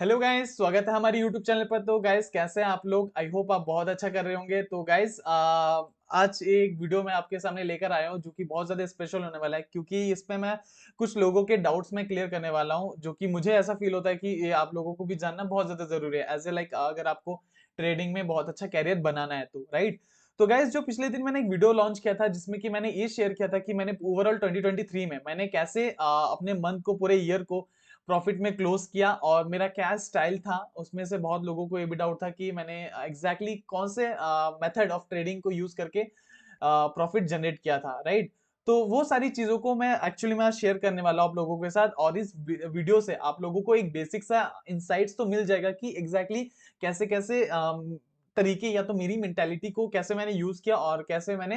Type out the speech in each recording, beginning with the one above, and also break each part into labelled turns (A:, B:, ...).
A: Hello guys, स्वागत है हमारे यूट्यूब चैनल पर। तो गाइस, कैसे हैं आप लोग? आई होप आप बहुत अच्छा कर रहे होंगे। तो गाइस, आज एक वीडियो मैं आपके सामने लेकर आया हूं जो कि बहुत ज़्यादा स्पेशल होने वाला है, क्योंकि इसमें मैं कुछ लोगों के डाउट्स में क्लियर करने वाला हूं, जो कि मुझे ऐसा फील होता है कि ये आप लोगों को भी जानना बहुत ज़्यादा ज़रूरी है। एज ए लाइक, अगर आपको ट्रेडिंग में बहुत अच्छा कैरियर बनाना है तो राइट। तो गाइस, जो पिछले दिन मैंने एक वीडियो लॉन्च किया था जिसमें कि मैंने ये शेयर किया था कि मैंने ओवरऑल 2023 में मैंने कैसे अपने मंथ को, पूरे ईयर को प्रॉफिट में क्लोज किया और मेरा क्या स्टाइल था। उसमें से बहुत लोगों को ये भी डाउट था कि मैंने एग्जैक्टली कौन से मेथड ऑफ ट्रेडिंग को यूज करके प्रॉफिट जनरेट किया था, राइट। तो वो सारी चीजों को मैं एक्चुअली मैं शेयर करने वाला हूँ आप लोगों के साथ, और इस वीडियो से आप लोगों को एक बेसिक सा इंसाइट्स तो मिल जाएगा कि एग्जैक्टली कैसे कैसे तरीके या तो मेरी मेंटेलिटी को कैसे मैंने यूज किया और कैसे मैंने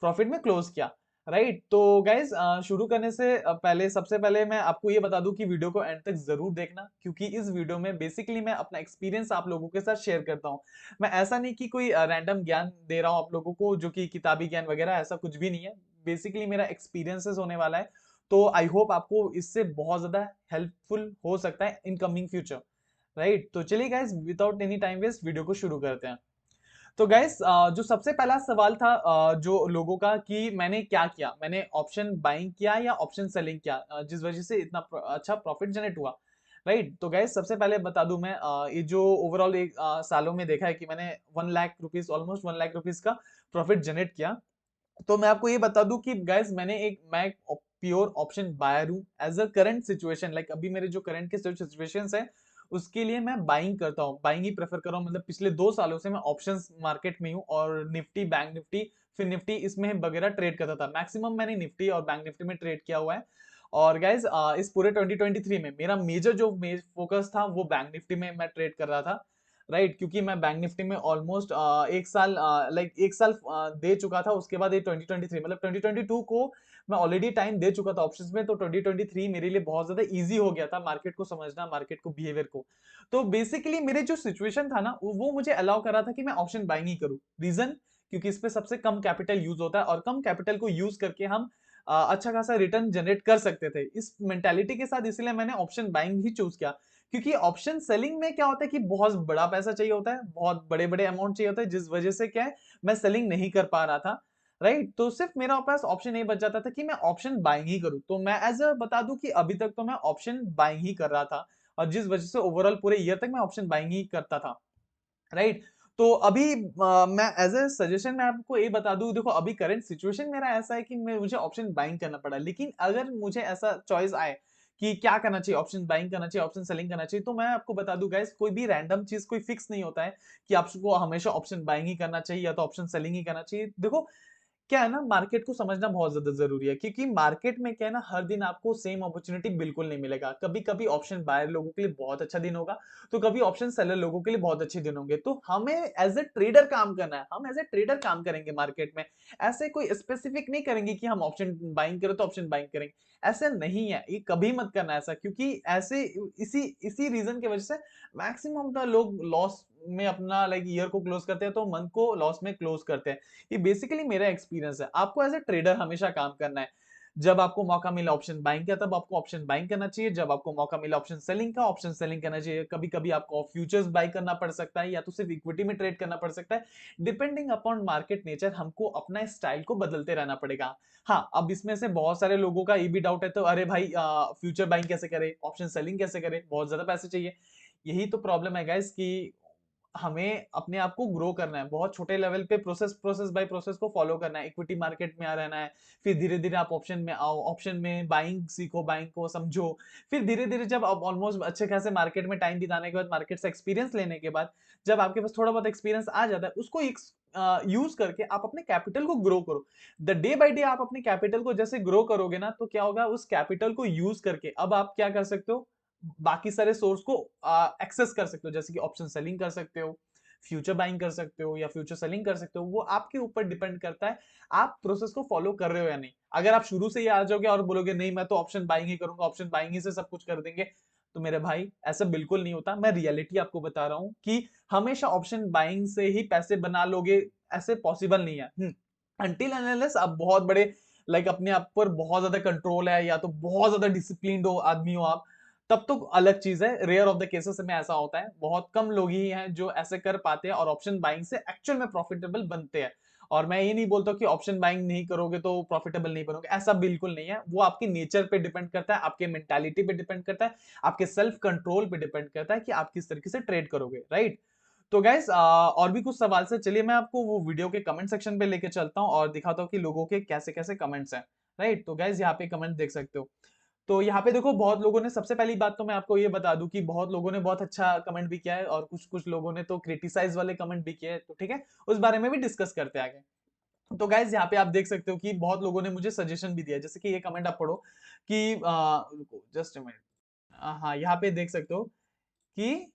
A: प्रॉफिट में क्लोज किया, राइट। तो गाइज, शुरू करने से पहले सबसे पहले मैं आपको ये बता दूं कि वीडियो को एंड तक जरूर देखना, क्योंकि इस वीडियो में बेसिकली मैं अपना एक्सपीरियंस आप लोगों के साथ शेयर करता हूं। मैं ऐसा नहीं कि कोई रैंडम ज्ञान दे रहा हूं आप लोगों को, जो कि किताबी ज्ञान वगैरह, ऐसा कुछ भी नहीं है। बेसिकली मेरा एक्सपीरियंसेस होने वाला है। तो आई होप आपको इससे बहुत ज्यादा हेल्पफुल हो सकता है इन कमिंग फ्यूचर, राइट। तो चलिए guys, without any time waste video को शुरू करते हैं। तो गैस, जो सबसे पहला सवाल था जो लोगों का, कि मैंने क्या किया, मैंने ऑप्शन बाइंग किया या ऑप्शन सेलिंग किया, जिस वजह से इतना अच्छा प्रॉफिट जनरेट हुआ, राइट। तो गैस, सबसे पहले बता दूं मैं, ये जो ओवरऑल एक सालों में देखा है कि मैंने 1 lakh rupees, almost 1 lakh rupees का प्रॉफिट जनरेट किया। तो मैं आपको ये बता दूं कि गाइस, मैं प्योर ऑप्शन बायर हूं। As a current situation, like अभी मेरे जो करंट के सिचुएशन है, उसके लिए मैं बाइंग करता हूँ, बाइंग ही प्रेफर कर रहा हूँ। मतलब पिछले 2 सालों से मैं ऑप्शंस मार्केट में हूँ, और निफ्टी, बैंक निफ्टी, फिर निफ्टी, इसमें वगैरह ट्रेड करता था। मैक्सिमम मैंने निफ्टी और बैंक निफ्टी में ट्रेड किया हुआ है। और गाइज, इस पूरे 2023 में मेरा मेजर जो फोकस था वो बैंक निफ्टी में मैं ट्रेड कर रहा था, राइट। क्योंकि मैं बैंक निफ्टी में ऑलमोस्ट एक साल, लाइक एक साल दे चुका था। उसके बाद ये 2023, मतलब 2022 को मैं ऑलरेडी टाइम दे चुका था ऑप्शंस में। तो 2023 मेरे लिए बहुत ज्यादा इजी हो गया था मार्केट को समझना, मार्केट को, बिहेवियर को। तो बेसिकली मेरे जो सिचुएशन था ना, वो मुझे अलाउ कर रहा था कि मैं ऑप्शन बाइंग ही करूं। रीजन, क्योंकि इस पे सबसे कम कैपिटल यूज होता है, और कम कैपिटल को यूज करके हम अच्छा खासा रिटर्न जनरेट कर सकते थे। इस मेंटालिटी के साथ इसलिए मैंने ऑप्शन बाइंग ही चूज किया। क्योंकि ऑप्शन सेलिंग में क्या होता है कि बहुत बड़ा पैसा चाहिए होता है, बहुत बड़े बड़े अमाउंट चाहिए होता है, जिस वजह से क्या है, मैं सेलिंग नहीं कर पा रहा था, राइट। तो सिर्फ मेरा पास ऑप्शन नहीं बच जाता था कि मैं ऑप्शन बाइंग ही करूं। तो मैं एज अ बता दूं कि अभी तक तो मैं ऑप्शन बाइंग ही कर रहा था, और जिस वजह से ओवरऑल पूरे ईयर तक मैं ऑप्शन बाइंग ही करता था, राइट। तो अभी मैं एज ए सजेशन मैं आपको ये बता दूं, देखो अभी करंट सिचुएशन मेरा ऐसा है कि मुझे ऑप्शन बाइंग करना पड़ा। लेकिन अगर मुझे ऐसा चॉइस आए कि क्या करना चाहिए, ऑप्शन बाइंग करना चाहिए, ऑप्शन सेलिंग करना चाहिए, तो मैं आपको बता दूं गाइस, कोई भी रैंडम चीज कोई फिक्स नहीं होता है कि आपको हमेशा ऑप्शन बाइंग ही करना चाहिए या तो ऑप्शन सेलिंग ही करना चाहिए। देखो, क्या है ना, मार्केट को समझना बहुत ज्यादा जरूरी है, क्योंकि मार्केट में क्या है ना, हर दिन आपको सेम अपॉर्चुनिटी बिल्कुल नहीं मिलेगा। कभी कभी ऑप्शन बायर लोगों के लिए बहुत अच्छा दिन होगा, तो कभी ऑप्शन सेलर लोगों के लिए बहुत अच्छे दिन होंगे। तो हमें एज ए ट्रेडर काम करना है, हम एज ए ट्रेडर काम करेंगे मार्केट में। ऐसे कोई स्पेसिफिक नहीं करेंगे कि हम ऑप्शन बाइंग करें तो ऑप्शन बाइंग करेंगे, ऐसे नहीं है। ये कभी मत करना ऐसा, क्योंकि ऐसे इसी इसी रीजन की वजह से मैक्सिमम द लोग लॉस में अपना लाइक ईयर को क्लोज करते हैं, तो मंथ को लॉस में क्लोज करते हैं। ये बेसिकली मेरा एक्सपीरियंस है। आपको एज ए ट्रेडर हमेशा काम करना है। जब आपको मौका मिला ऑप्शन बाइंग का, तब आपको ऑप्शन बाइंग करना चाहिए। जब आपको मौका मिला ऑप्शन सेलिंग का, ऑप्शन सेलिंग करना चाहिए। कभी कभी आपको फ्यूचर्स बाई करना पड़ सकता है, या तो सिर्फ इक्विटी में ट्रेड करना पड़ सकता है। डिपेंडिंग अपॉन मार्केट नेचर, हमको अपना स्टाइल को बदलते रहना पड़ेगा। हाँ, अब इसमें से बहुत सारे लोगों का ये भी डाउट है, तो अरे भाई, फ्यूचर बाइंग कैसे करे, ऑप्शन सेलिंग कैसे करे, बहुत ज्यादा पैसे चाहिए। यही तो प्रॉब्लम है गाइस, कि हमें अपने आप को ग्रो करना है, बहुत छोटे लेवल पे प्रोसेस प्रोसेस बाय प्रोसेस को फॉलो करना है। इक्विटी मार्केट में आ रहना है, फिर धीरे धीरे आप ऑप्शन में आओ, ऑप्शन में बाइंग सीखो, बाइंग को समझो। फिर धीरे धीरे जब आप ऑलमोस्ट अच्छे खासे मार्केट में टाइम बिताने के बाद, मार्केट से एक्सपीरियंस लेने के बाद, जब आपके पास थोड़ा बहुत एक्सपीरियंस आ जाता है, उसको यूज करके आप अपने कैपिटल को ग्रो करो। द डे बाय डे आप अपने कैपिटल को जैसे ग्रो करोगे ना, तो क्या होगा, उस कैपिटल को यूज करके अब आप क्या कर सकते हो, बाकी सारे सोर्स को एक्सेस कर सकते हो। जैसे कि ऑप्शन सेलिंग कर सकते हो, फ्यूचर बाइंग कर सकते हो, या फ्यूचर सेलिंग कर सकते हो। वो आपके ऊपर डिपेंड करता है आप प्रोसेस को फॉलो कर रहे हो या नहीं। अगर आप शुरू से ही आ जाओगे और बोलोगे नहीं मैं तो ऑप्शन बाइंग ही करूंगा, ऑप्शन बाइंग ही से सब कुछ कर देंगे, तो मेरे भाई ऐसा बिल्कुल नहीं होता। मैं रियलिटी आपको बता रहा हूं कि हमेशा ऑप्शन बाइंग से ही पैसे बना लोगे, ऐसे पॉसिबल नहीं है। अनटिल अनलेस आप बहुत बड़े, लाइक अपने आप पर बहुत ज्यादा कंट्रोल है, या तो बहुत ज्यादा डिसिप्लिन्ड हो आदमी हो आप, तब तो अलग चीज है। रेयर ऑफ द केसेस में ऐसा होता है, बहुत कम लोग ही हैं जो ऐसे कर पाते हैं और ऑप्शन बाइंग से एक्चुअल में प्रॉफिटेबल बनते हैं। और मैं ये नहीं बोलता कि ऑप्शन बाइंग नहीं करोगे तो प्रॉफिटेबल नहीं बनोगे, ऐसा बिल्कुल नहीं है। वो आपकी नेचर पे डिपेंड करता है, आपके मेंटालिटी पे डिपेंड करता है, आपके सेल्फ कंट्रोल पे डिपेंड करता है कि आप किस तरीके से ट्रेड करोगे, राइट। तो गाइस और भी कुछ सवाल से चलिए मैं आपको वो वीडियो के कमेंट सेक्शन पे लेके चलता हूँ और दिखाता हूँ कि लोगों के कैसे कैसे कमेंट्स हैं, राइट। तो गाइस यहाँ पे कमेंट देख सकते हो। तो यहाँ पे देखो बहुत लोगों ने, सबसे पहली बात तो मैं आपको ये बता दूं कि बहुत लोगों ने बहुत अच्छा कमेंट भी किया है और कुछ कुछ लोगों ने तो क्रिटिसाइज वाले कमेंट भी किए हैं, तो ठीक है, उस बारे में भी डिस्कस करते हैं आगे। तो गाइज यहाँ पे आप देख सकते हो कि बहुत लोगों ने मुझे सजेशन भी दिया है, जैसे कि ये कमेंट आप पढ़ो कि रुको जस्ट अ मिनट। हाँ यहाँ पे देख सकते हो कि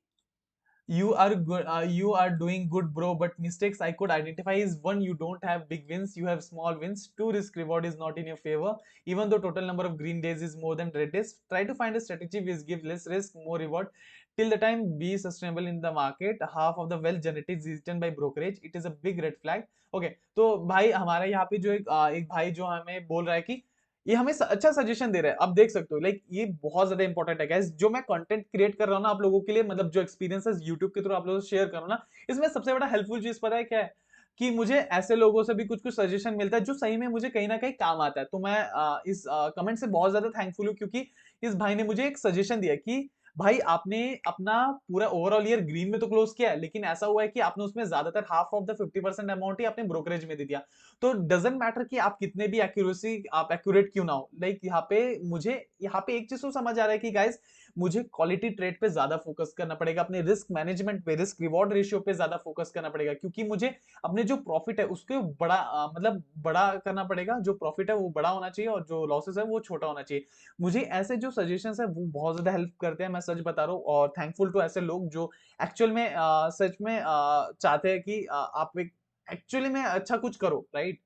A: you are good, you are doing good bro, but mistakes I could identify is one, you don't have big wins, you have small wins. Two, risk reward is not in your favor, even though total number of green days is more than red days. Try to find a strategy which give less risk more reward. Till the time be sustainable in the market, half of the wealth generated is eaten by brokerage, it is a big red flag. Okay तो भाई हमारे यहाँ पे जो एक भाई जो हमें बोल रहा है कि ये हमें अच्छा सजेशन दे रहा है। अब देख सकते हो लाइक ये बहुत ज्यादा इंपॉर्टेंट है गाइस, जो मैं कंटेंट क्रिएट कर रहा हूँ ना आप लोगों के लिए, मतलब जो एक्सपीरियंसेस यूट्यूब के थ्रू आप लोगों से शेयर करो ना, इसमें सबसे बड़ा हेल्पफुल चीज पता है क्या है, कि मुझे ऐसे लोगों से भी कुछ कुछ सजेशन मिलता है जो सही में मुझे कहीं ना कहीं काम आता है। तो मैं इस कमेंट से बहुत ज्यादा थैंकफुल हूँ, क्योंकि इस भाई ने मुझे एक सजेशन दिया कि भाई आपने अपना पूरा ओवरऑल ईयर ग्रीन में तो क्लोज किया है, लेकिन ऐसा हुआ है कि आपने उसमें ज्यादातर हाफ ऑफ द 50% अमाउंट ही आपने ब्रोकरेज में दे दिया। तो डजेंट मैटर कि आप कितने भी एक्यूरेसी आप एक्यूरेट क्यों ना हो, लाइक यहाँ पे मुझे यहाँ पे एक चीज तो समझ आ रहा है कि गाइस मुझे क्वालिटी ट्रेड पे ज्यादा फोकस करना पड़ेगा, अपने रिस्क मैनेजमेंट पे, रिस्क रिवॉर्ड रेशियो पे ज्यादा फोकस करना पड़ेगा, क्योंकि मुझे अपने जो प्रॉफिट है उसके बड़ा मतलब बड़ा करना पड़ेगा। जो प्रॉफिट है वो बड़ा होना चाहिए और जो लॉसेस है वो छोटा होना चाहिए। मुझे ऐसे जो सजेशंस है वो बहुत ज्यादा हेल्प करते हैं, मैं सच बता रहा हूँ। और थैंकफुल टू ऐसे लोग जो एक्चुअल में सच में चाहते हैं कि आप एक एक्चुअली में अच्छा कुछ करो, राइट।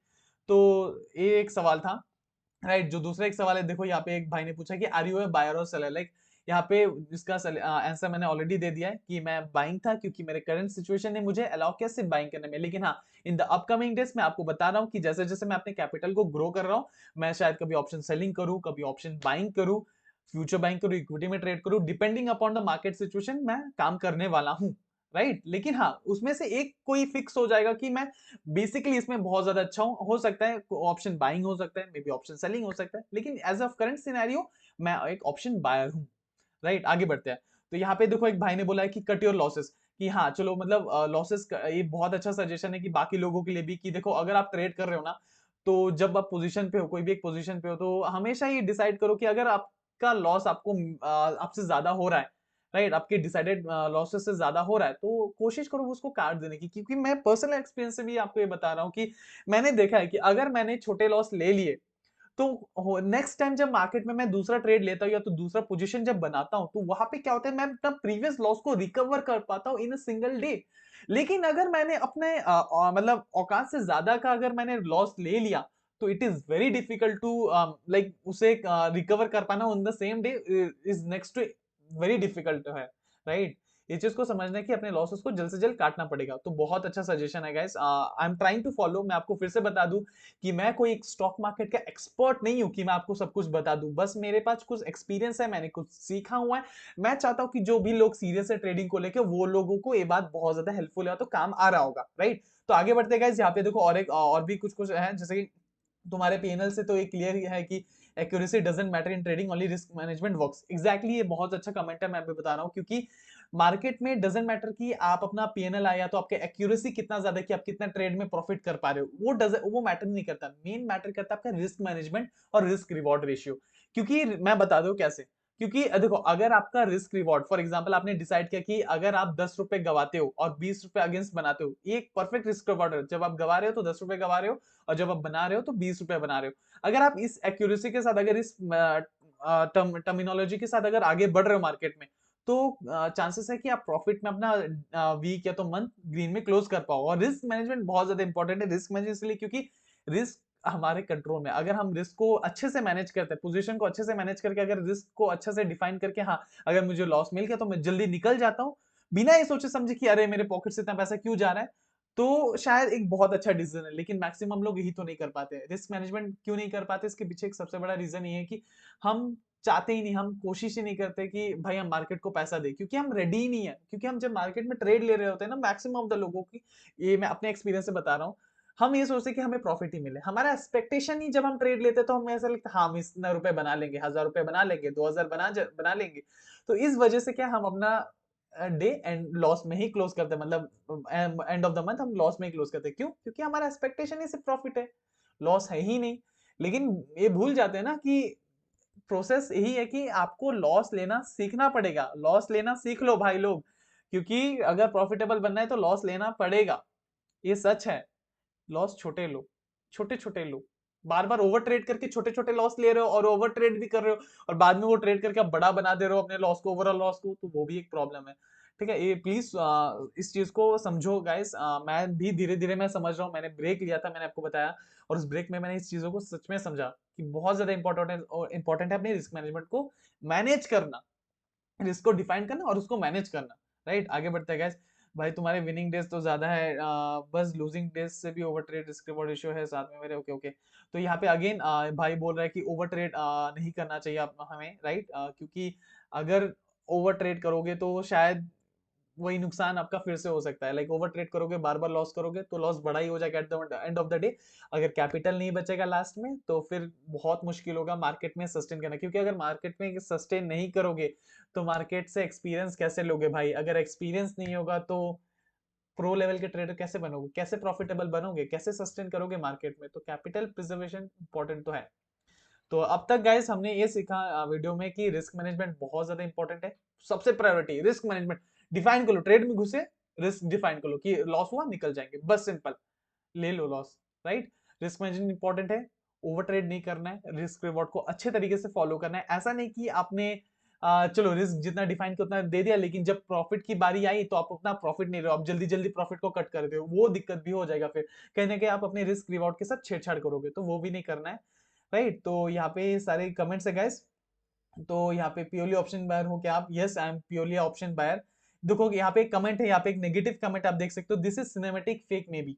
A: तो ये एक सवाल था, राइट। जो दूसरा एक सवाल है, देखो यहाँ पे एक भाई ने पूछा कि आर यू ए बायर और सेलर, लाइक यहाँ पे इसका आंसर मैंने ऑलरेडी दे दिया है कि मैं बाइंग था, क्योंकि मेरे करंट सिचुएशन ने मुझे अलाउ किया सिर्फ बाइंग करने में। लेकिन हाँ, इन द अपकमिंग डेज मैं आपको बता रहा हूँ कि जैसे जैसे मैं अपने कैपिटल को ग्रो कर रहा हूँ, मैं शायद कभी ऑप्शन सेलिंग करूँ, कभी ऑप्शन बाइंग करूँ, फ्यूचर बाइंग करूँ, इक्विटी में ट्रेड करूँ, depending upon the market situation मैं काम करने वाला हूँ, राइट। लेकिन हाँ, उसमें से एक कोई फिक्स हो जाएगा कि मैं बेसिकली इसमें बहुत ज्यादा अच्छा हूं, हो सकता है ऑप्शन बाइंग हो सकता है, मे बी ऑप्शन सेलिंग हो सकता है, लेकिन एज ऑफ करंट सिनेरियो मैं एक ऑप्शन बायर हूं, राइट। आगे बढ़ते हैं। तो यहाँ पे देखो एक भाई ने बोला है कि कट योर लॉसेस, कि हाँ चलो मतलब लॉसेस, ये बहुत अच्छा सजेशन है कि बाकी लोगों के लिए भी, कि देखो अगर आप ट्रेड कर रहे हो ना, तो जब आप पोजीशन पे हो, कोई भी एक पोजीशन पे हो, तो हमेशा ये डिसाइड करो कि अगर आपका लॉस आपको आपसे ज्यादा हो रहा है, राइट, आपके डिसाइडेड लॉसेस से ज्यादा हो रहा है, तो कोशिश करो उसको काट देने की। क्योंकि मैं पर्सनल एक्सपीरियंस से भी आपको ये बता रहा हूँ कि मैंने देखा है कि अगर मैंने छोटे लॉस ले लिए, तो नेक्स्ट टाइम जब मार्केट में मैं दूसरा ट्रेड लेता हूँ या तो दूसरा पोजीशन जब बनाता हूँ, तो वहां पे क्या होता है, मैं अपना प्रीवियस लॉस को रिकवर कर पाता हूँ इन अ सिंगल डे। लेकिन अगर मैंने अपने मतलब औकात से ज्यादा का अगर मैंने लॉस ले लिया, तो it is very difficult to like उसे रिकवर कर पाना on the same day, is next to very difficult है, राइट। ये चीज को समझना है कि अपने लॉसेस को जल्द से जल्द काटना पड़ेगा। तो बहुत अच्छा सजेशन है guys, I am trying to follow. मैं आपको फिर से बता दूं कि मैं कोई एक स्टॉक मार्केट का एक्सपर्ट नहीं हूं कि मैं आपको सब कुछ बता दूं, बस मेरे पास कुछ एक्सपीरियंस है, मैंने कुछ सीखा हुआ है। मैं चाहता हूं कि जो भी लोग सीरियस है ट्रेडिंग को लेकर, वो लोगों को ये बात बहुत ज्यादा हेल्पफुल है तो काम आ रहा होगा, राइट। तो आगे बढ़ते हैं गाइस। यहाँ पे देखो और एक और भी कुछ कुछ है, जैसे कि तुम्हारे पीएनएल से तो ये क्लियर ही है कि accuracy doesn't matter in trading, only risk management works. Exactly, ये बहुत अच्छा कमेंट है, मैं भी बता रहा हूँ। क्योंकि मार्केट में डजंट मैटर कि आप अपना पीएनएल आया तो आपके एक्यूरेसी कितना ज्यादा, कि आप कितना ट्रेड में प्रॉफिट कर पा रहे हो, वो मैटर नहीं करता। मेन मैटर करता है आपका रिस्क मैनेजमेंट और रिस्क रिवॉर्ड रेशियो। क्योंकि मैं बता दूं कैसे, क्योंकि देखो अगर आपका रिस्क रिवॉर्ड, फॉर एग्जांपल आपने डिसाइड किया कि अगर आप 10 रुपए गवाते हो और 20 रुपए अगेंस्ट बनाते हो, ये एक परफेक्ट रिस्क रिवॉर्ड है। जब आप गवा रहे हो तो 10 रुपए गवा रहे हो, और जब आप बना रहे हो तो 20 रुपए बना रहे हो। अगर आप इस एक्यूरेसी के साथ, अगर इस टर्मिनोलॉजी के साथ अगर आगे बढ़ रहे हो मार्केट में, तो चांसेस है कि आप प्रॉफिट में अपना वीक या तो मंथ ग्रीन में क्लोज कर पाओ। और रिस्क मैनेजमेंट बहुत ज्यादा इंपॉर्टेंट है। रिस्क मैनेजमेंट इसलिए क्योंकि रिस्क हमारे कंट्रोल में, अगर हम रिस्क को अच्छे से मैनेज करते हैं, पोजीशन को अच्छे से मैनेज करके, अगर रिस्क को अच्छे से डिफाइन करके, हाँ अगर मुझे लॉस मिल गया तो मैं जल्दी निकल जाता हूँ, बिना ये सोचे समझे कि अरे मेरे पॉकेट से इतना पैसा क्यों जा रहा है, तो शायद एक बहुत अच्छा डिसीजन है। लेकिन मैक्सिमम लोग यही तो नहीं कर पाते। रिस्क मैनेजमेंट क्यों नहीं कर पाते, इसके पीछे एक सबसे बड़ा रीजन ये है कि हम चाहते ही नहीं, हम कोशिश ही नहीं करते कि भाई हम मार्केट को पैसा दे, क्योंकि हम रेडी ही नहीं है। क्योंकि हम जब मार्केट में ट्रेड ले रहे होते हैं ना, मैक्सिमम ऑफ द लोगों की, ये मैं अपने एक्सपीरियंस से बता रहा हूँ, हम ये सोचते हैं कि हमें प्रॉफिट ही मिले। हमारा एक्सपेक्टेशन ही, जब हम ट्रेड लेते हैं तो हमें ऐसा लगता है हाँ हम इतना रुपए बना लेंगे, 1000 रुपए बना लेंगे, 2000 बना लेंगे। तो इस वजह से क्या, हम अपना डे एंड लॉस में ही क्लोज करते हैं, मतलब एंड ऑफ द मंथ हम लॉस में ही क्लोज करते हैं। क्यों? क्योंकि हमारा एक्सपेक्टेशन ही सिर्फ प्रॉफिट है, लॉस है ही नहीं। लेकिन ये भूल जाते हैं ना कि प्रोसेस यही है कि आपको लॉस लेना सीखना पड़ेगा। लॉस लेना सीख लो भाई लोग, क्योंकि अगर प्रॉफिटेबल बनना है तो लॉस लेना पड़ेगा, ये सच है। लॉस छोटे लो, छोटे छोटे लो। बार बार ओवर ट्रेड करके छोटे छोटे लॉस ले रहे हो और ओवर ट्रेड भी कर रहे हो, और बाद में वो ट्रेड करके आप बड़ा बना दे रहे हो अपने लॉस को, ओवरऑल लॉस को, तो वो भी एक प्रॉब्लम है। ठीक है, ये प्लीज इस चीज को समझो गाइस। मैं भी धीरे धीरे मैं समझ रहा हूँ, मैंने ब्रेक लिया था, मैंने आपको बताया, और उस ब्रेक में मैंने इस चीजों को सच में समझा कि बहुत ज्यादा इंपॉर्टेंट है अपने रिस्क मैनेजमेंट को मैनेज करना, रिस्क को डिफाइन करना और उसको मैनेज करना। राइट, आगे बढ़ते हैं गाइस। भाई तुम्हारे विनिंग डेज तो ज्यादा है, बस लूजिंग डेज से भी over trade risk reward ratio है साथ में मेरे। ओके ओके, तो यहाँ पे अगेन भाई बोल रहा है कि ओवर ट्रेड नहीं करना चाहिए हमें, राइट। क्योंकि अगर ओवर ट्रेड करोगे तो शायद वही नुकसान आपका फिर से हो सकता है। लाइक ओवर ट्रेड करोगे, बार बार लॉस करोगे तो लॉस बड़ा ही हो जाएगा eight the end of the day. अगर कैपिटल नहीं बचेगा लास्ट में तो फिर बहुत मुश्किल होगा मार्केट में सस्टेन करना, क्योंकि अगर मार्केट में सस्टेन नहीं करोगे तो मार्केट से एक्सपीरियंस कैसे लोगे भाई? अगर एक्सपीरियंस नहीं होगा तो प्रो लेवल के ट्रेडर कैसे बनोगे, कैसे प्रॉफिटेबल बनोगे, कैसे सस्टेन करोगे मार्केट में? तो कैपिटल प्रिजर्वेशन इंपॉर्टेंट तो है। तो अब तक गाइस हमने ये सीखा वीडियो में कि रिस्क मैनेजमेंट बहुत ज्यादा इंपॉर्टेंट है। सबसे प्रायोरिटी रिस्क मैनेजमेंट, डिफाइन कर लो। ट्रेड में घुसे, रिस्क डिफाइन कर लो कि लॉस हुआ निकल जाएंगे, बस सिंपल, ले लो loss. Right, risk management important है, ओवर ट्रेड नहीं करना है, रिस्क रिवॉर्ड को अच्छे तरीके से फॉलो करना है। ऐसा नहीं कि आपने चलो रिस्क जितना डिफाइन किया उतना दे दिया, लेकिन जब प्रॉफिट की बारी आई तो आप अपना प्रॉफिट नहीं रहे हो, आप जल्दी जल्दी प्रॉफिट को कट कर दे हो, वो दिक्कत भी हो जाएगा। फिर कहीं ना कहीं आप अपने रिस्क रिवॉर्ड के साथ छेड़छाड़ करोगे, तो वो भी नहीं करना है। राइट, तो यहाँ पे सारे कमेंट्स है गाइस। तो यहाँ पे प्योरली ऑप्शन बायर हो क्या आप? Yes, I am purely option buyer. देखो यहाँ पे एक कमेंट है, यहाँ पे एक नेगेटिव कमेंट आप देख सकते हो, this is cinematic fake may be.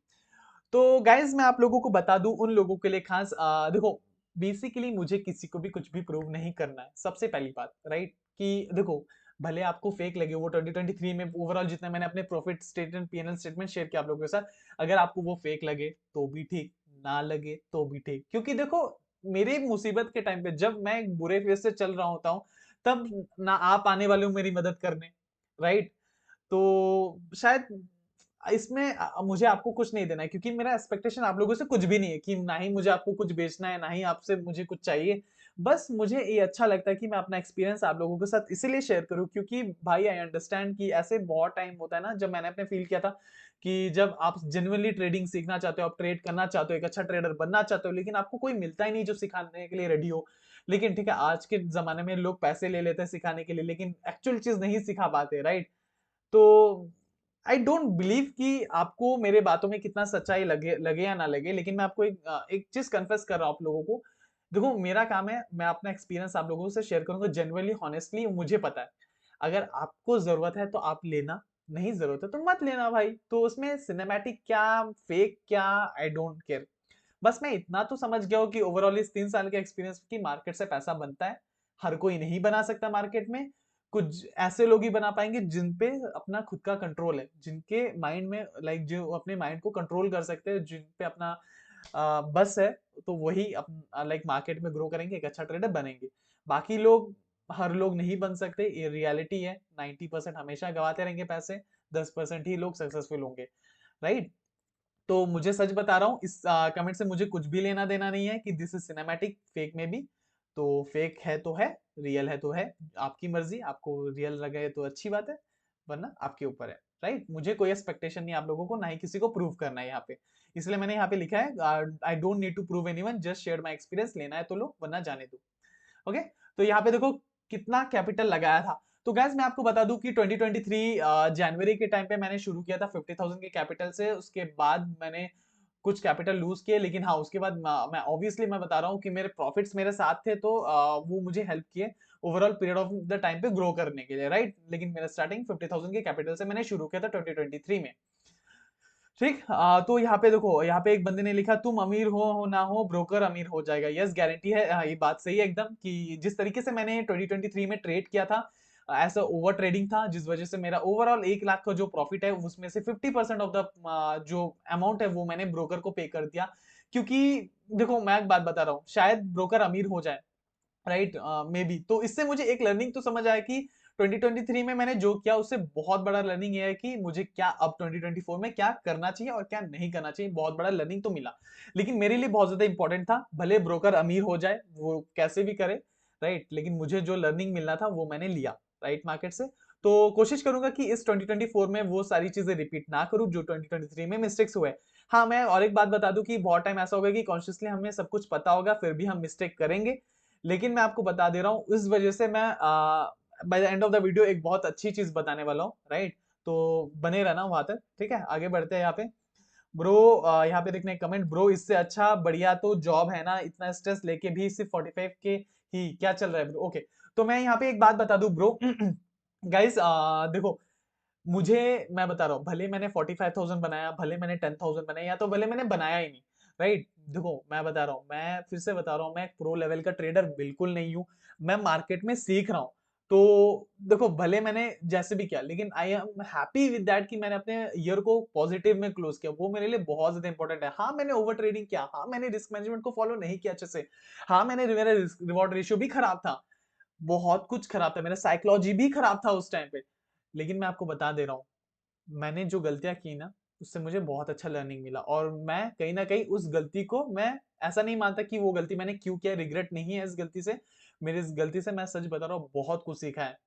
A: तो गाइज मैं आप लोगों को बता दूं, उन लोगों के लिए खास, देखो बेसिकली मुझे किसी को भी कुछ भी प्रूव नहीं करना है, सबसे पहली बात। राइट, कि देखो भले आपको फेक लगे वो 2023 में ओवरऑल जितना मैंने अपने profit statement, PNL statement share किया आप लोगों के साथ, अगर आपको वो फेक लगे तो भी ठीक, ना लगे तो भी ठीक। क्योंकि देखो मेरी मुसीबत के टाइम पे जब मैं एक बुरे फेज से चल रहा होता हूँ, तब ना आप आने वाले हो मेरी मदद करने। राइट, तो शायद इसमें मुझे आपको कुछ नहीं देना है, क्योंकि मेरा एक्सपेक्टेशन आप लोगों से कुछ भी नहीं है, कि ना ही मुझे आपको कुछ बेचना है, ना ही आपसे मुझे कुछ चाहिए। बस मुझे ये अच्छा लगता है कि मैं अपना एक्सपीरियंस आप लोगों के साथ इसीलिए शेयर करूं, क्योंकि भाई आई अंडरस्टैंड कि ऐसे बहुत टाइम होता है ना, जब मैंने अपने फील किया था कि जब आप जेन्युइनली ट्रेडिंग सीखना चाहते हो, आप ट्रेड करना चाहते हो, एक अच्छा ट्रेडर बनना चाहते हो, लेकिन आपको कोई मिलता ही नहीं जो सिखाने के लिए रेडी हो। लेकिन ठीक है, आज के जमाने में लोग पैसे ले लेते हैं सिखाने के लिए, लेकिन एक्चुअल चीज नहीं सिखा पाते। राइट, तो आई डोंट बिलीव कि आपको मेरे बातों में कितना सच्चाई लगे लगे या ना लगे, लेकिन मैं आपको एक चीज कन्फेस कर रहा हूँ आप लोगों को। देखो मेरा काम है, मैं अपना एक्सपीरियंस आप लोगों से शेयर करूंगा जेन्युइनली, हॉनेस्टली। मुझे पता है अगर आपको जरूरत है तो आप लेना, नहीं जरूरत है तो मत लेना भाई। तो उसमें सिनेमैटिक क्या, फेक क्या, आई डोंट केयर। बस मैं इतना तो समझ गया हूँ कि ओवरऑल इस 3 साल के एक्सपीरियंस की मार्केट से पैसा बनता है। हर कोई नहीं बना सकता मार्केट में, कुछ ऐसे लोग ही बना पाएंगे जिन पे अपना खुद का कंट्रोल है, जिनके माइंड में लाइक जो अपने माइंड को कंट्रोल कर सकते हैं, जिन पे अपना बस है, तो वही लाइक मार्केट में ग्रो करेंगे, एक अच्छा ट्रेडर बनेंगे। बाकी लोग, हर लोग नहीं बन सकते, ये रियलिटी है। 90% हमेशा गवाते रहेंगे पैसे, 10% ही लोग सक्सेसफुल होंगे। राइट, तो मुझे सच बता रहा हूँ, इस कमेंट से मुझे कुछ भी लेना देना नहीं है कि दिस इज सिनेमैटिक फेक में भी। तो फेक है तो है, रियल है तो है, आपकी मर्जी, आपको रियल लगे तो अच्छी बात है, वरना आपके ऊपर है। राइट, मुझे कोई एक्सपेक्टेशन नहीं आप लोगों को, ना ही किसी को प्रूव करना है यहाँ पे। इसलिए मैंने यहाँ पे लिखा है I don't need to prove anyone, just share my experience, लेना है तो लो वरना जाने दो। ओके, तो यहाँ पे देखो कितना कैपिटल लगाया था। तो गैस मैं आपको बता दूं कि 2023 जनवरी के टाइम पे मैंने शुरू किया था 50,000 के कैपिटल से। उसके बाद मैंने कुछ कैपिटल लूज किए, लेकिन हाँ उसके बाद मैं ऑब्वियसली मैं बता रहा हूँ कि मेरे प्रॉफिट्स मेरे साथ थे, तो वो मुझे हेल्प किए overall period of the time पे ग्रो करने के लिए। राइट, लेकिन मेरा स्टार्टिंग 50,000 के कैपिटल से मैंने शुरू किया था 2023 में। ठीक। तो यहाँ पे देखो, यहाँ पे एक बंदे ने लिखा तुम अमीर हो ना हो, ब्रोकर अमीर हो जाएगा। यस, गारंटी है। ये बात सही है एकदम, कि जिस तरीके से मैंने 2023 में ट्रेड किया था, ऐसा ओवर ट्रेडिंग था, जिस वजह से मेरा ओवरऑल 1 लाख का जो प्रॉफिट है उसमें से 50% ऑफ द जो अमाउंट है वो मैंने ब्रोकर को पे कर दिया। क्योंकि देखो, मैं एक बात बता रहा हूँ, शायद ब्रोकर अमीर हो जाए, राइट, मे बी। तो इससे मुझे एक लर्निंग तो समझ आया कि 2023 में मैंने जो किया उससे बहुत बड़ा लर्निंग ये है कि मुझे क्या अब 2024 में क्या करना चाहिए और क्या नहीं करना चाहिए। बहुत बड़ा लर्निंग तो मिला, लेकिन मेरे लिए बहुत ज्यादा इंपॉर्टेंट था, भले ब्रोकर अमीर हो जाए, वो कैसे भी करे, राइट, लेकिन मुझे जो लर्निंग मिलना था वो मैंने लिया, राइट, मार्केट से। तो कोशिश करूंगा कि इस 2024 में वो सारी चीजें रिपीट ना करूं जो 2023 में मिस्टेक्स हुए। हाँ, मैं और एक बात बता दूं कि बहुत टाइम ऐसा होगा कि कॉन्शियसली हमें सब कुछ पता होगा फिर भी हम मिस्टेक करेंगे। लेकिन मैं आपको बता दे रहा हूँ, इस वजह से मैं by the end of the video एक बहुत अच्छी चीज बताने वाला हूँ, राइट। तो बने रहना वहां तक, ठीक है। आगे बढ़ते हैं यहाँ पे। ब्रो, यहाँ पे देखने कमेंट, ब्रो इससे अच्छा बढ़िया तो जॉब है ना, इतना स्ट्रेस लेके भी सिर्फ 45 के ही क्या चल रहा है ब्रो। ओके, तो मैं यहाँ पे एक बात बता दूं ब्रो। गाइस, देखो, मुझे, मैं बता रहा हूँ, भले मैंने 45,000 बनाया, भले मैंने 10,000 बनाया, या तो भले मैंने बनाया ही नहीं, राइट। देखो, मैं बता रहा हूँ, मैं फिर से बता रहा हूँ, मैं एक प्रो लेवल का ट्रेडर बिल्कुल नहीं हूँ। मैं मार्केट में सीख रहा हूँ। तो देखो, भले मैंने जैसे भी किया, लेकिन I am happy with that कि मैंने अपने ईयर को पॉजिटिव में क्लोज किया। वो मेरे लिए बहुत ज्यादा इंपॉर्टेंट है। हाँ, मैंने ओवर ट्रेडिंग किया, हाँ मैंने रिस्क मैनेजमेंट को फॉलो नहीं किया अच्छे से, हाँ मैंने, मेरा रिवॉर्ड रेशियो भी खराब था, बहुत कुछ खराब था, मेरा साइकोलॉजी भी खराब था उस टाइम पे। लेकिन मैं आपको बता दे रहा हूँ, मैंने जो गलतियां की ना, उससे मुझे बहुत अच्छा लर्निंग मिला, और मैं कहीं ना कहीं उस गलती को, मैं ऐसा नहीं मानता कि वो गलती मैंने क्यों किया, रिग्रेट नहीं है इस गलती से। मेरी इस गलती से, मैं सच बता रहा हूँ, बहुत कुछ सीखा है।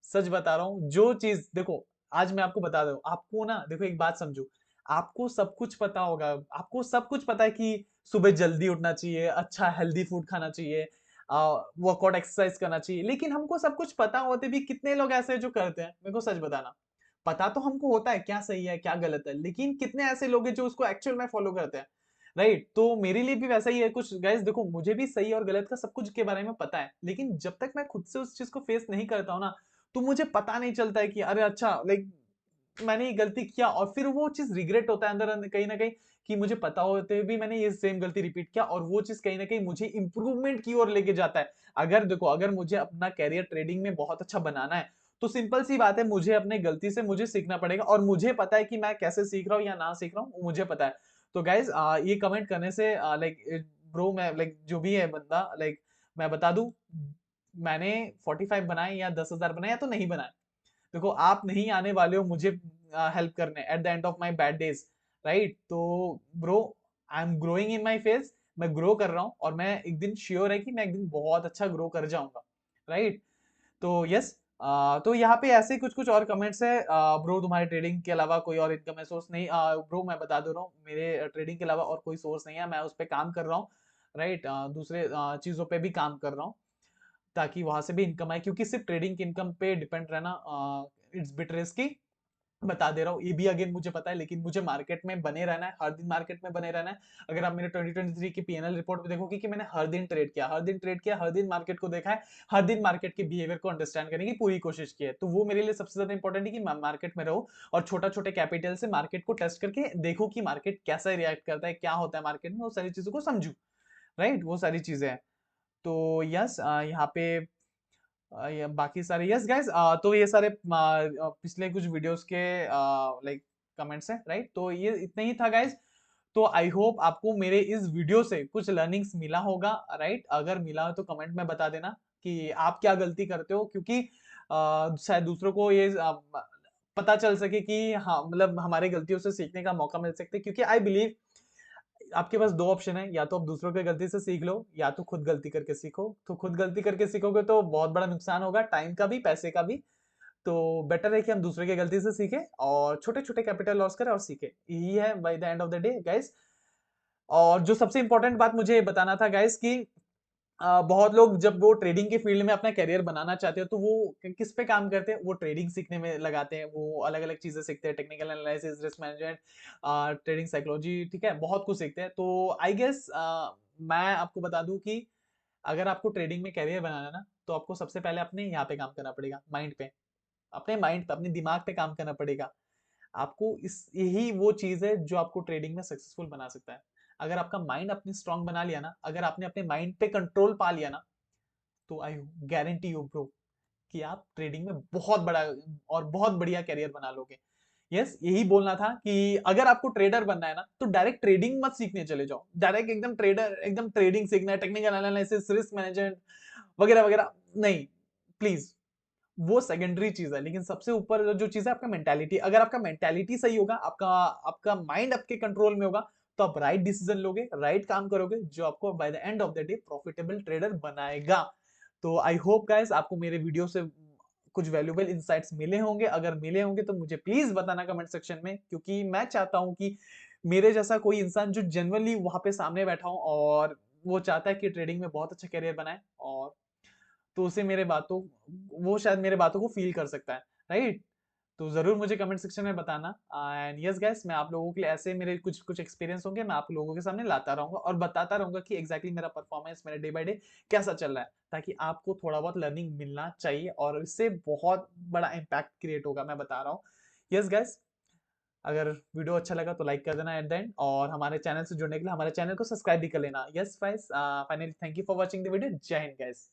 A: सच बता रहा हूँ, जो चीज देखो, आज मैं आपको बता दूं, आपको ना, देखो एक बात समझो, आपको सब कुछ पता होगा, आपको सब कुछ पता है कि सुबह जल्दी उठना चाहिए, अच्छा हेल्दी फूड खाना चाहिए, वर्कआउट एक्सरसाइज करना चाहिए, लेकिन हमको सब कुछ पता होते भी कितने लोग ऐसे हैं जो करते हैं? मेरे को सच बताना। पता तो हमको होता है क्या सही है क्या गलत है, लेकिन कितने ऐसे लोग हैं जो उसको एक्चुअल में फॉलो करते हैं, राइट। तो मेरे लिए भी वैसा ही है कुछ गाइस। देखो, मुझे भी सही और गलत का सब कुछ के बारे में पता है, लेकिन जब तक मैं खुद से उस चीज को फेस नहीं करता हूँ ना, तो मुझे पता नहीं चलता है कि अरे अच्छा, लाइक मैंने ये गलती किया, और फिर वो चीज रिग्रेट होता है अंदर अंदर कहीं ना कहीं, कि मुझे पता होते हुए भी मैंने ये सेम गलती रिपीट किया, और वो चीज कहीं ना कहीं मुझे इंप्रूवमेंट की ओर लेके जाता है। अगर देखो, अगर मुझे अपना कैरियर ट्रेडिंग में बहुत अच्छा बनाना है, तो सिंपल सी बात है, मुझे अपने गलती से मुझे सीखना पड़ेगा, और मुझे पता है कि मैं कैसे सीख रहा हूँ या ना सीख रहा हूँ, मुझे पता है। तो गाइज, ये कमेंट करने से, लाइक ब्रो, मैं लाइक जो भी है बंदा, लाइक मैं बता दूं, मैंने 45 बनाए या 10,000 बनाए या तो नहीं बनाए, देखो आप नहीं आने वाले हो मुझे हेल्प करने at the end of my bad days, right. तो bro, I am growing in my phase, मैं ग्रो कर रहा हूँ, और मैं एक दिन श्योर है कि मैं एक दिन बहुत अच्छा ग्रो कर जाऊंगा, राइट। तो यस, तो यहाँ पे ऐसे कुछ कुछ और कमेंट्स है। ब्रो, तुम्हारे ट्रेडिंग के अलावा कोई और इनकम सोर्स नहीं? ब्रो, मैं बता दे रहा हूँ, मेरे ट्रेडिंग के अलावा और कोई सोर्स नहीं है, मैं उस पर काम कर रहा हूँ, राइट। दूसरे चीजों पे भी काम कर रहा हूँ, ताकि वहां से भी इनकम आए, क्योंकि सिर्फ ट्रेडिंग की इनकम पे डिपेंड रहना, इट्स बिट रिस्की। बता दे रहा हूँ, ये भी अगेन मुझे पता है, लेकिन मुझे मार्केट में बने रहना है, हर दिन मार्केट में बने रहना है। अगर आप मेरे 2023 की पीएनएल रिपोर्ट में देखोगे कि मैंने हर दिन ट्रेड किया, हर दिन ट्रेड किया, हर दिन मार्केट को देखा है, हर दिन मार्केट के बिहेवियर को अंडरस्टैंड करने की पूरी कोशिश की है। तो वो मेरे लिए सबसे ज्यादा इंपॉर्टेंट है कि मार्केट में रहो, और छोटा छोटे कैपिटल से मार्केट को टेस्ट करके देखो कि मार्केट कैसा रिएक्ट करता है, क्या होता है मार्केट में, वो सारी चीजों को समझू, राइट। वो सारी चीजें हैं। तो यस, यहाँ पे ये बाकी सारे, यस गाइस, तो ये सारे पिछले कुछ वीडियोस के लाइक कमेंट्स हैं, राइट। तो ये इतना ही था गाइस। तो आई होप आपको मेरे इस वीडियो से कुछ लर्निंग्स मिला होगा, राइट। अगर मिला हो तो कमेंट में बता देना कि आप क्या गलती करते हो, क्योंकि शायद दूसरों को ये पता चल सके कि हाँ, मतलब हमारे गलतियों से सीखने का मौका मिल सकता है, क्योंकि आई बिलीव आपके पास दो ऑप्शन है, या तो आप दूसरों की गलती से सीख लो, या तो खुद गलती करके सीखो। तो खुद गलती करके सीखोगे तो बहुत बड़ा नुकसान होगा, टाइम का भी, पैसे का भी। तो बेटर है कि हम दूसरे की गलती से सीखें, और छोटे छोटे कैपिटल लॉस करें और सीखें, यही है by the end of the day guys. और जो सबसे इंपॉर्टेंट बात मुझे बताना था गाइस, कि बहुत लोग जब वो ट्रेडिंग के फील्ड में अपना करियर बनाना चाहते हो, तो वो किस पे काम करते हैं? वो ट्रेडिंग सीखने में लगाते हैं, वो अलग अलग चीजें सीखते हैं, technical analysis, risk management, trading psychology, ठीक है, बहुत कुछ सीखते हैं। तो आई गेस मैं आपको बता दूं कि अगर आपको ट्रेडिंग में करियर बनाना है ना, तो आपको सबसे पहले अपने यहाँ पे काम करना पड़ेगा, माइंड पे, अपने माइंड पे, अपने दिमाग पे काम करना पड़ेगा। आपको इस यही वो चीज है जो आपको ट्रेडिंग में सक्सेसफुल बना सकता है। अगर आपका माइंड अपनी स्ट्रांग बना लिया ना, अगर आपने अपने माइंड पे कंट्रोल पा लिया ना, तो आई गारंटी यू ब्रो कि आप ट्रेडिंग में बहुत बड़ा और बहुत बढ़िया करियर बना लोगे। यस, यही बोलना था कि अगर आपको ट्रेडर बनना है ना, तो डायरेक्ट ट्रेडिंग मत सीखने चले जाओ, डायरेक्ट एकदम ट्रेडर, एकदम ट्रेडिंग सीखना है, टेक्निकल एनालिसिस, रिस्क मैनेजमेंट वगैरह वगैरह नहीं, प्लीज, वो सेकेंडरी चीज है। लेकिन सबसे ऊपर जो चीज है आपका मेंटालिटी। अगर आपका मेंटालिटी सही होगा, आपका आपका माइंड आपके कंट्रोल में होगा, तो आप राइट डिसीजन लोगे, राइट काम करोगे, जो आपको by the end of the day profitable trader बनाएगा। तो आई होप गाइस आपको मेरे वीडियो से कुछ वैल्यूएबल इंसाइट्स मिले होंगे। अगर मिले होंगे तो मुझे प्लीज बताना कमेंट सेक्शन में, क्योंकि मैं चाहता हूं कि मेरे जैसा कोई इंसान जो जनरली वहां पे सामने बैठा हो और वो चाहता है कि ट्रेडिंग में बहुत अच्छा करियर बनाए, और तो उसे मेरे बातों वो शायद मेरे बातों को फील कर सकता है, राइट? तो जरूर मुझे कमेंट सेक्शन में बताना। एंड यस गाइस, मैं आप लोगों के लिए ऐसे मेरे कुछ कुछ एक्सपीरियंस होंगे, मैं आप लोगों के सामने लाता रहूंगा और बताता रहूंगा कि एग्जैक्टली मेरा परफॉर्मेंस मेरा डे बाय डे कैसा चल रहा है, ताकि आपको थोड़ा बहुत लर्निंग मिलना चाहिए और इससे बहुत बड़ा इम्पैक्ट क्रिएट होगा, मैं बता रहा हूँ। यस गाइस, अगर वीडियो अच्छा लगा तो लाइक कर देना एट द एंड, और हमारे चैनल से जुड़ने के लिए हमारे चैनल को सब्सक्राइब भी कर लेना। Yes guys, finally thank you for watching the video. जय हिंद गाइस।